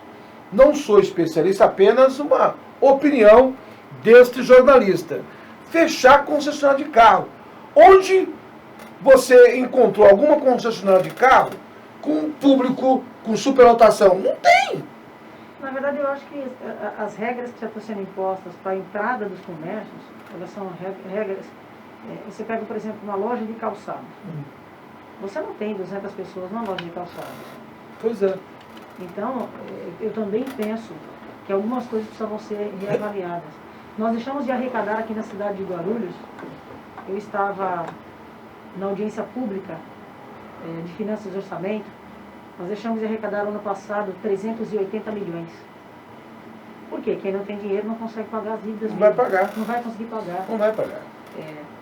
não sou especialista, apenas uma opinião deste jornalista, fechar concessionária de carro. Onde você encontrou alguma concessionária de carro com público, com superlotação? Não tem. Na verdade, eu acho que as regras que já estão sendo impostas para a entrada dos comércios, elas são regras. Você pega, por exemplo, uma loja de calçados. Você não tem 200 pessoas numa loja de calçados. Pois é. Então, eu também penso que algumas coisas precisam ser reavaliadas. Nós deixamos de arrecadar aqui na cidade de Guarulhos. Eu estava na audiência pública de finanças e orçamento. Nós deixamos de arrecadar no ano passado 380 milhões. Por quê? Quem não tem dinheiro não consegue pagar as dívidas. Não vai pagar. Não vai conseguir pagar. Não vai pagar.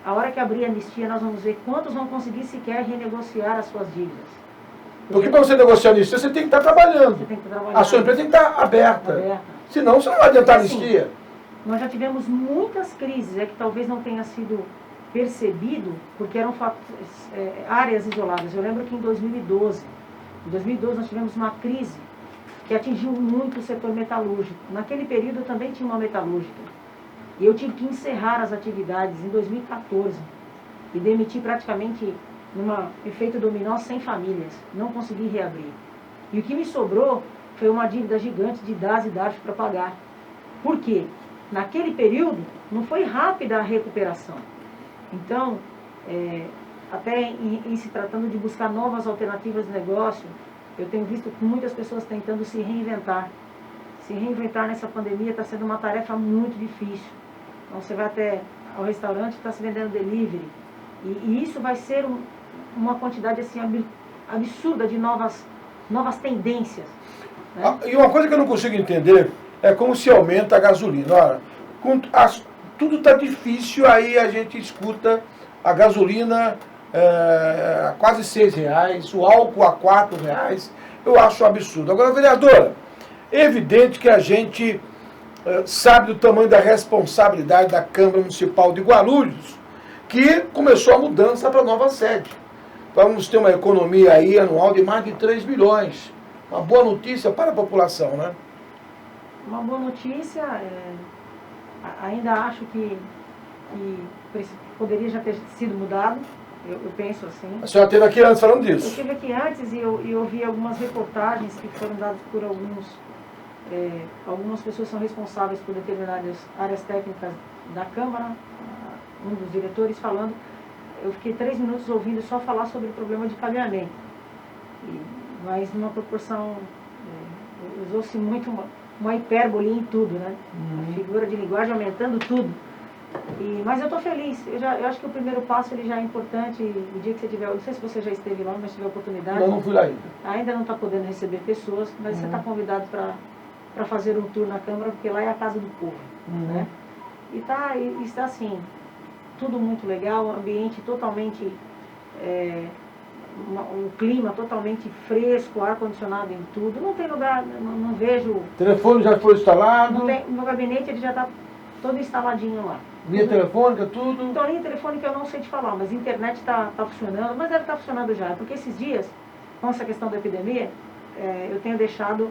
A hora que abrir a anistia, nós vamos ver quantos vão conseguir sequer renegociar as suas dívidas. Porque para você negociar a anistia, você tem que estar trabalhando. Você tem que trabalhar. A sua empresa tem que estar aberta. Senão você não vai adiantar a anistia. Nós já tivemos muitas crises, que talvez não tenha sido percebido, porque eram áreas isoladas. Eu lembro que em 2012 nós tivemos uma crise que atingiu muito o setor metalúrgico. Naquele período eu também tinha uma metalúrgica. E eu tive que encerrar as atividades em 2014 e demitir praticamente, num efeito dominó, 100 famílias. Não consegui reabrir. E o que me sobrou foi uma dívida gigante de DAS e DARF para pagar. Por quê? Naquele período não foi rápida a recuperação. Então, até em se tratando de buscar novas alternativas de negócio, eu tenho visto muitas pessoas tentando se reinventar. Se reinventar nessa pandemia está sendo uma tarefa muito difícil. Então você vai até ao restaurante e está se vendendo delivery. E isso vai ser uma quantidade assim, absurda de novas tendências. Né? E uma coisa que eu não consigo entender é como se aumenta a gasolina. Olha, tudo está difícil, aí a gente escuta a gasolina a quase R$6, o álcool a R$4. Eu acho um absurdo. Agora, vereadora, é evidente que a gente sabe do tamanho da responsabilidade da Câmara Municipal de Guarulhos, que começou a mudança para a nova sede. Vamos ter uma economia aí anual de mais de 3 bilhões. Uma boa notícia para a população, né? Uma boa notícia, ainda acho que poderia já ter sido mudado, eu penso assim. A senhora esteve aqui antes falando Eu disso. estive aqui antes e eu vi algumas reportagens que foram dadas por algumas pessoas são responsáveis por determinadas áreas técnicas da Câmara, um dos diretores falando. Eu fiquei 3 minutos ouvindo só falar sobre o problema de cabeamento, mas numa proporção, usou-se muito uma hipérbole em tudo, né? A figura de linguagem aumentando tudo. Mas eu estou feliz. Eu acho que o primeiro passo ele já é importante. O dia que você tiver, não sei se você já esteve lá, mas tiver oportunidade. Eu não fui lá ainda. Ainda não está podendo receber pessoas, mas você está convidado para fazer um tour na Câmara, porque lá é a casa do povo. Né? E está assim, tudo muito legal, ambiente totalmente, um clima totalmente fresco, ar-condicionado em tudo. Não tem lugar, não vejo... O telefone já foi instalado? Não tem, no gabinete ele já está todo instaladinho lá. Linha telefônica, tudo? Então, linha telefônica eu não sei te falar, mas a internet está funcionando, mas deve estar funcionando já, porque esses dias, com essa questão da epidemia, eu tenho deixado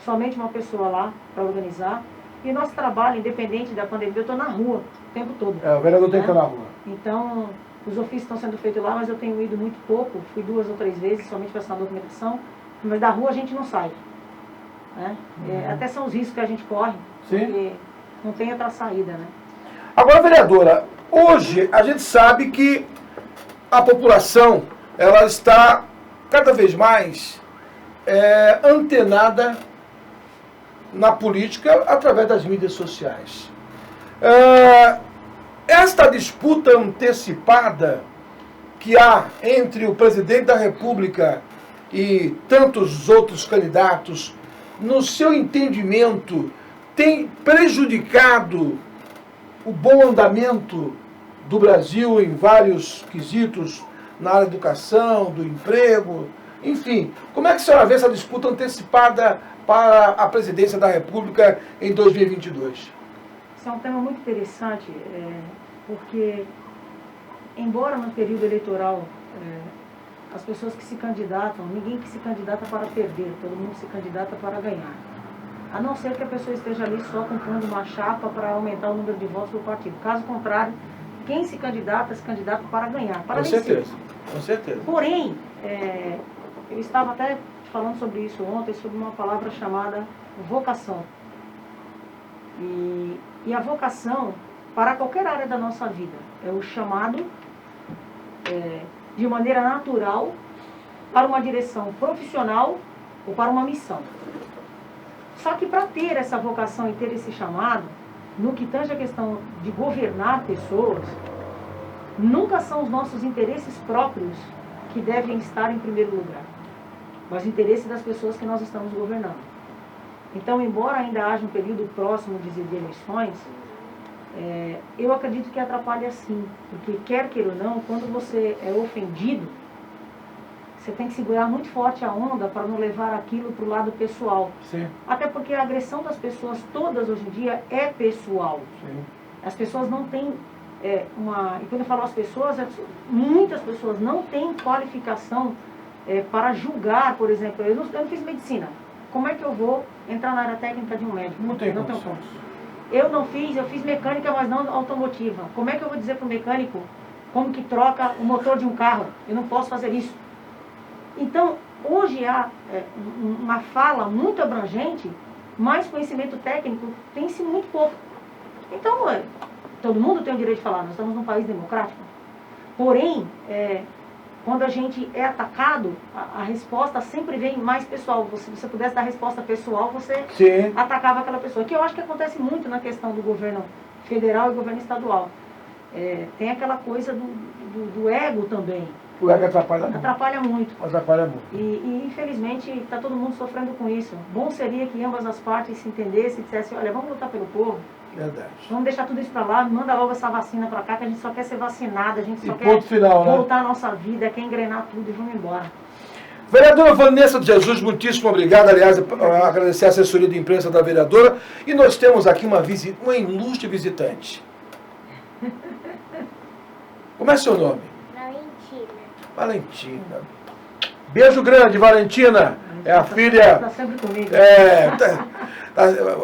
somente uma pessoa lá para organizar, e nosso trabalho, independente da pandemia, eu estou na rua o tempo todo. O vereador tem que estar na rua. Então, os ofícios estão sendo feitos lá, mas eu tenho ido muito pouco, fui 2 ou 3 vezes, somente para assinar a documentação, mas da rua a gente não sai. Né? Até são os riscos que a gente corre, porque não tem outra saída, né? Agora, vereadora, hoje a gente sabe que a população ela está cada vez mais antenada na política através das mídias sociais. Esta disputa antecipada que há entre o presidente da República e tantos outros candidatos, no seu entendimento, tem prejudicado o bom andamento do Brasil em vários quesitos, na área da educação, do emprego, enfim. Como é que a senhora vê essa disputa antecipada para a presidência da República em 2022? Isso é um tema muito interessante, porque, embora no período eleitoral as pessoas que se candidatam, ninguém que se candidata para perder, todo mundo se candidata para ganhar. A não ser que a pessoa esteja ali só comprando uma chapa para aumentar o número de votos do partido. Caso contrário, quem se candidata para ganhar, para vencer. Certeza, com certeza. Porém, eu estava até falando sobre isso ontem, sobre uma palavra chamada vocação. E a vocação, para qualquer área da nossa vida, é o chamado de maneira natural para uma direção profissional ou para uma missão. Só que para ter essa vocação e ter esse chamado, no que tange a questão de governar pessoas, nunca são os nossos interesses próprios que devem estar em primeiro lugar, mas o interesse das pessoas que nós estamos governando. Então, embora ainda haja um período próximo de eleições, eu acredito que atrapalha sim, porque quer queira ou não, quando você é ofendido, você tem que segurar muito forte a onda para não levar aquilo para o lado pessoal. Sim. Até porque a agressão das pessoas todas hoje em dia é pessoal. Sim. As pessoas não têm e quando eu falo as pessoas, muitas pessoas não têm qualificação para julgar, por exemplo. Eu não fiz medicina. Como é que eu vou entrar na área técnica de um médico? Não tenho como. Eu fiz mecânica, mas não automotiva. Como é que eu vou dizer para o mecânico como que troca o motor de um carro? Eu não posso fazer isso. Então, hoje há uma fala muito abrangente, mas conhecimento técnico tem-se muito pouco. Então, todo mundo tem o direito de falar, nós estamos num país democrático. Porém, quando a gente é atacado, a resposta sempre vem mais pessoal. Se você pudesse dar resposta pessoal, você atacava aquela pessoa. Que eu acho que acontece muito na questão do governo federal e governo estadual. Tem aquela coisa do ego também. O ego atrapalha muito. Atrapalha muito. Atrapalha muito. E infelizmente está todo mundo sofrendo com isso. Bom seria que ambas as partes se entendessem e dissessem, olha, vamos lutar pelo povo. Verdade. Vamos deixar tudo isso para lá, manda logo essa vacina para cá, que a gente só quer ser vacinado, a gente só quer voltar a nossa vida, quer engrenar tudo e vamos embora. Vereadora Vanessa de Jesus, muitíssimo obrigado. Aliás, agradecer a assessoria de imprensa da vereadora. E nós temos aqui uma ilustre visitante. Como é seu nome? Valentina. Beijo grande, Valentina. É a filha. Está sempre comigo.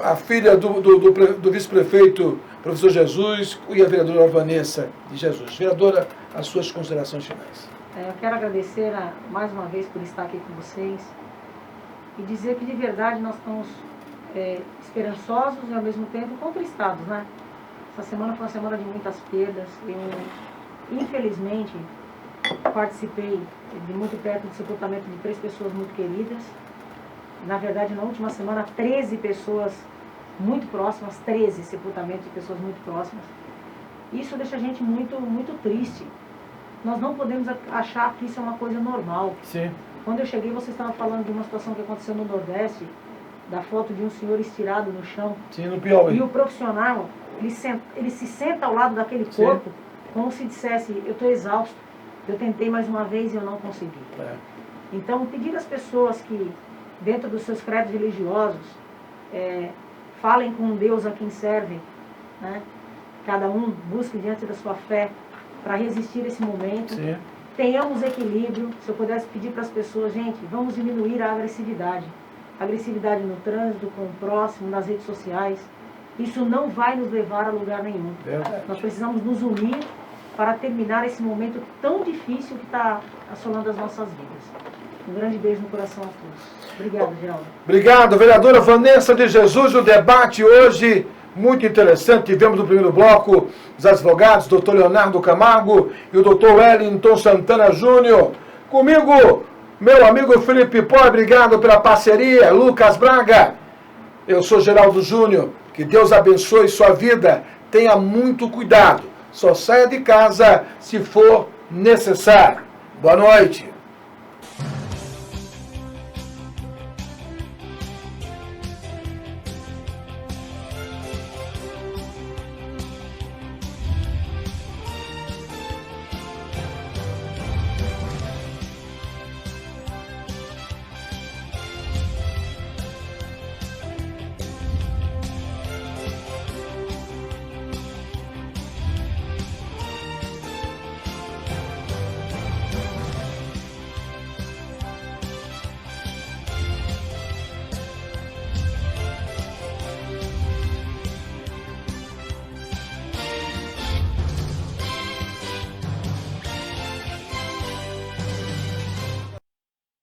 A filha do vice-prefeito, professor Jesus, e a vereadora Vanessa de Jesus. Vereadora, as suas considerações finais. Eu quero agradecer mais uma vez por estar aqui com vocês e dizer que de verdade nós estamos esperançosos e ao mesmo tempo contristados, né? Essa semana foi uma semana de muitas perdas. Eu, infelizmente, participei de muito perto do sepultamento de 3 pessoas muito queridas. Na verdade, na última semana, 13 pessoas muito próximas, 13 sepultamentos de pessoas muito próximas. Isso deixa a gente muito, muito triste. Nós não podemos achar que isso é uma coisa normal. Sim. Quando eu cheguei, você estava falando de uma situação que aconteceu no Nordeste, da foto de um senhor estirado no chão. Sim, no Piauí. E o profissional, ele se senta ao lado daquele corpo, como se dissesse, eu estou exausto, eu tentei mais uma vez e eu não consegui. Então, pedir às pessoas que, dentro dos seus credos religiosos, falem com Deus a quem servem, né? Cada um busque diante da sua fé para resistir esse momento. Sim. Tenhamos equilíbrio. Se eu pudesse pedir para as pessoas, gente, vamos diminuir a agressividade. Agressividade no trânsito, com o próximo, nas redes sociais. Isso não vai nos levar a lugar nenhum. Nós precisamos nos unir para terminar esse momento tão difícil que está assolando as nossas vidas. Um grande beijo no coração a todos. Obrigado, Geraldo. Obrigado, vereadora Vanessa de Jesus. O debate hoje muito interessante. Tivemos no primeiro bloco os advogados, doutor Leonardo Camargo e o doutor Wellington Santana Júnior. Comigo, meu amigo Felipe Pó, obrigado pela parceria. Lucas Braga, eu sou Geraldo Júnior. Que Deus abençoe sua vida. Tenha muito cuidado. Só saia de casa se for necessário. Boa noite.